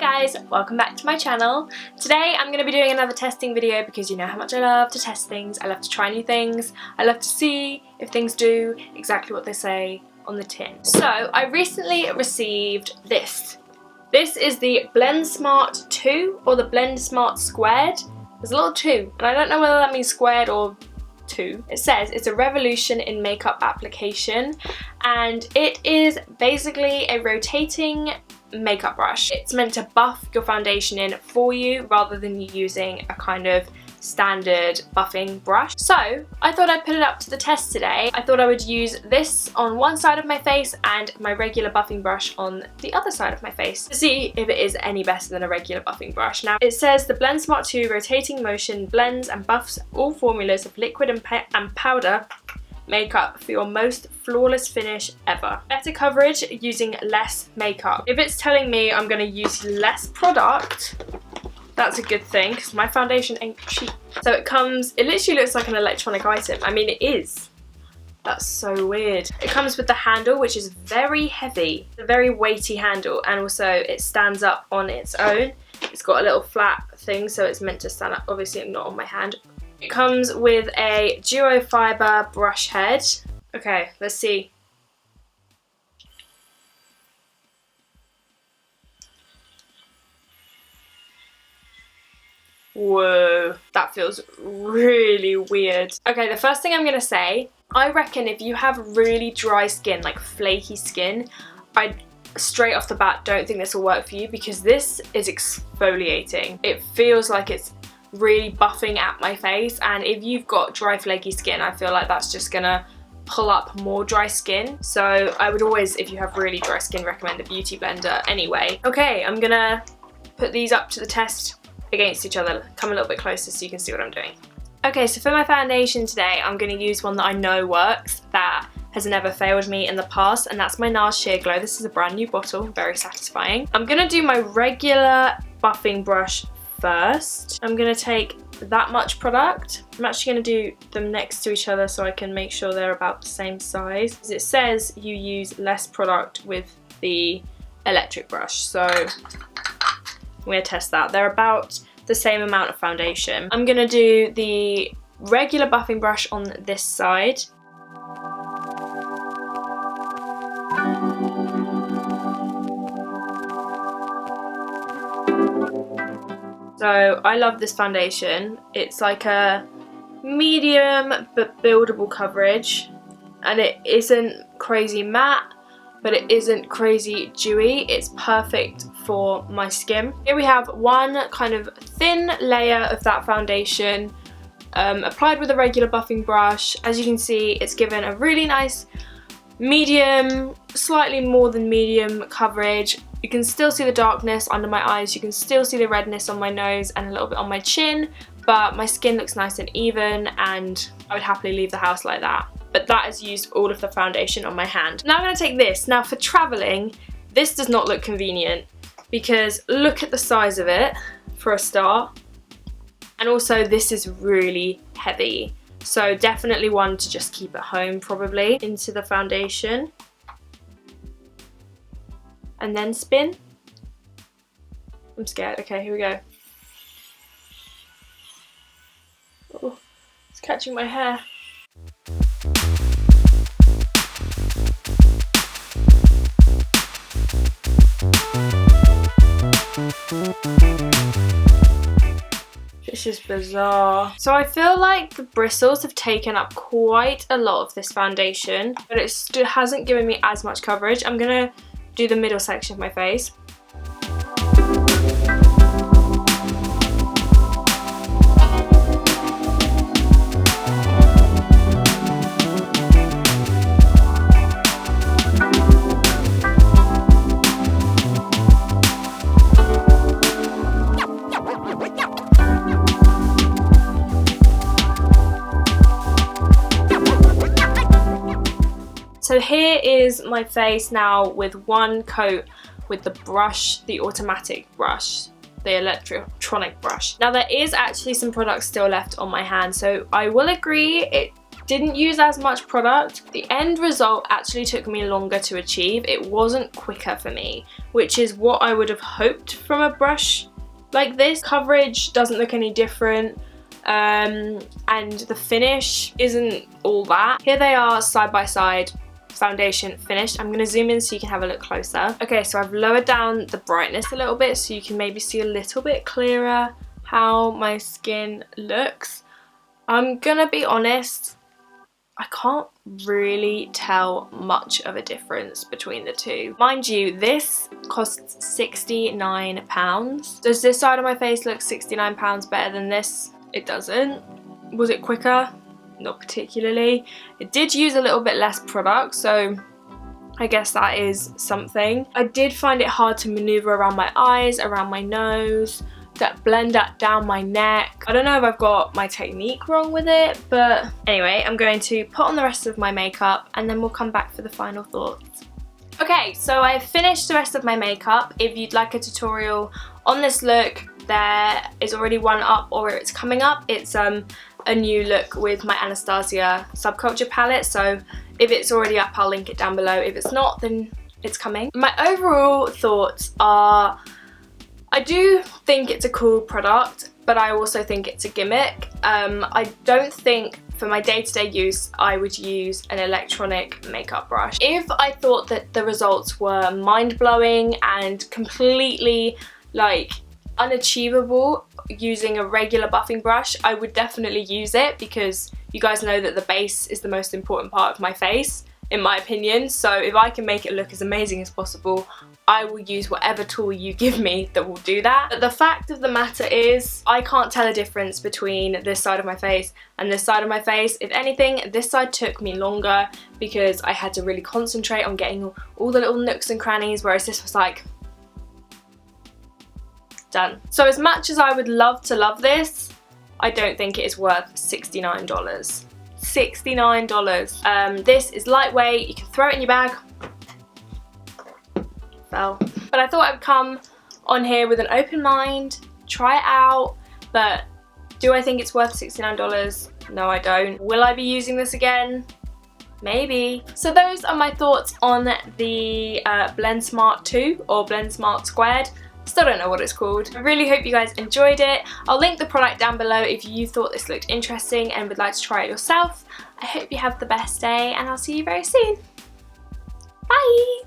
guys, welcome back to my channel. Today I'm going to be doing another testing video because you know how much I love to test things. I love to try new things. I love to see if things do exactly what they say on the tin. So I recently received this. This is the Blend Smart 2 or the Blend Smart Squared. There's a little 2 and I don't know whether that means squared or 2. It says it's a revolution in makeup application and it is basically a rotating makeup brush. It's meant to buff your foundation in for you rather than you using a kind of standard buffing brush. So I thought I'd put it up to the test today. I thought I would use this on one side of my face and my regular buffing brush on the other side of my face to see if it is any better than a regular buffing brush. Now it says the Blend Smart 2 rotating motion blends and buffs all formulas of liquid and powder makeup for your most flawless finish ever. Better coverage using less makeup. If it's telling me I'm going to use less product, that's a good thing because my foundation ain't cheap. So it literally looks like an electronic item. I mean, it is. That's so weird. It comes with the handle, which is very heavy. It's a very weighty handle, and also it stands up on its own. It's got a little flat thing, so it's meant to stand up. Obviously not on my hand. It comes with a duo fibre brush head. Okay, let's see. Whoa, that feels really weird. Okay, the first thing I'm gonna say, I reckon if you have really dry skin, like flaky skin, I straight off the bat don't think this will work for you because this is exfoliating. It feels like it's really buffing at my face, and if you've got dry flaky skin, I feel like that's just gonna pull up more dry skin. So I would always, if you have really dry skin, recommend a beauty blender anyway. Okay, I'm gonna put these up to the test against each other. Come a little bit closer so you can see what I'm doing. Okay, so for my foundation today, I'm gonna use one that I know works, that has never failed me in the past, and that's my NARS Sheer Glow. This is a brand new bottle, very satisfying. I'm gonna do my regular buffing brush first. I'm going to take that much product. I'm actually going to do them next to each other so I can make sure they're about the same size. As it says, you use less product with the electric brush, so I'm going to test that. They're about the same amount of foundation. I'm going to do the regular buffing brush on this side. So I love this foundation. It's like a medium but buildable coverage, and it isn't crazy matte, but it isn't crazy dewy. It's perfect for my skin. Here we have one kind of thin layer of that foundation applied with a regular buffing brush. As you can see, it's given a really nice medium, slightly more than medium coverage. You can still see the darkness under my eyes, you can still see the redness on my nose and a little bit on my chin, but my skin looks nice and even, and I would happily leave the house like that. But that has used all of the foundation on my hand. Now I'm going to take this. Now for travelling, this does not look convenient because look at the size of it for a start, and also this is really heavy. So definitely one to just keep at home probably. Into the foundation. And then spin. I'm scared. Okay, here we go. Oh, it's catching my hair. This is bizarre. So I feel like the bristles have taken up quite a lot of this foundation, but it still hasn't given me as much coverage. I'm gonna do the middle section of my face. So here is my face now with one coat with the brush, the automatic brush, the electronic brush. Now there is actually some product still left on my hand, so I will agree it didn't use as much product. The end result actually took me longer to achieve. It wasn't quicker for me, which is what I would have hoped from a brush like this. Coverage doesn't look any different, and the finish isn't all that. Here they are side by side, foundation finished. I'm going to zoom in so you can have a look closer. Okay, so I've lowered down the brightness a little bit so you can maybe see a little bit clearer how my skin looks. I'm gonna be honest, I can't really tell much of a difference between the two. Mind you, this costs £69. Does this side of my face look £69 better than this? It doesn't. Was it quicker? Not particularly. It did use a little bit less product, so I guess that is something. I did find it hard to maneuver around my eyes, around my nose, that blend down my neck. I don't know if I've got my technique wrong with it, but anyway, I'm going to put on the rest of my makeup and then we'll come back for the final thoughts. Okay, so I've finished the rest of my makeup. If you'd like a tutorial on this look, there is already one up or it's coming up. It's a new look with my Anastasia Subculture palette, so if it's already up, I'll link it down below. If it's not, then it's coming. My overall thoughts are, I do think it's a cool product, but I also think it's a gimmick. I don't think for my day-to-day use I would use an electronic makeup brush. If I thought that the results were mind-blowing and completely like unachievable using a regular buffing brush, I would definitely use it, because you guys know that the base is the most important part of my face, in my opinion. So if I can make it look as amazing as possible, I will use whatever tool you give me that will do that. But the fact of the matter is, I can't tell a difference between this side of my face and this side of my face. If anything, this side took me longer because I had to really concentrate on getting all the little nooks and crannies, whereas this was like, done. So as much as I would love to love this, I don't think it is worth $69. $69. This is lightweight, you can throw it in your bag. Fell. But I thought I'd come on here with an open mind, try it out, but do I think it's worth $69? No, I don't. Will I be using this again? Maybe. So those are my thoughts on the Blend Smart 2 or Blend Smart Squared. Still don't know what it's called. I really hope you guys enjoyed it. I'll link the product down below if you thought this looked interesting and would like to try it yourself. I hope you have the best day and I'll see you very soon. Bye!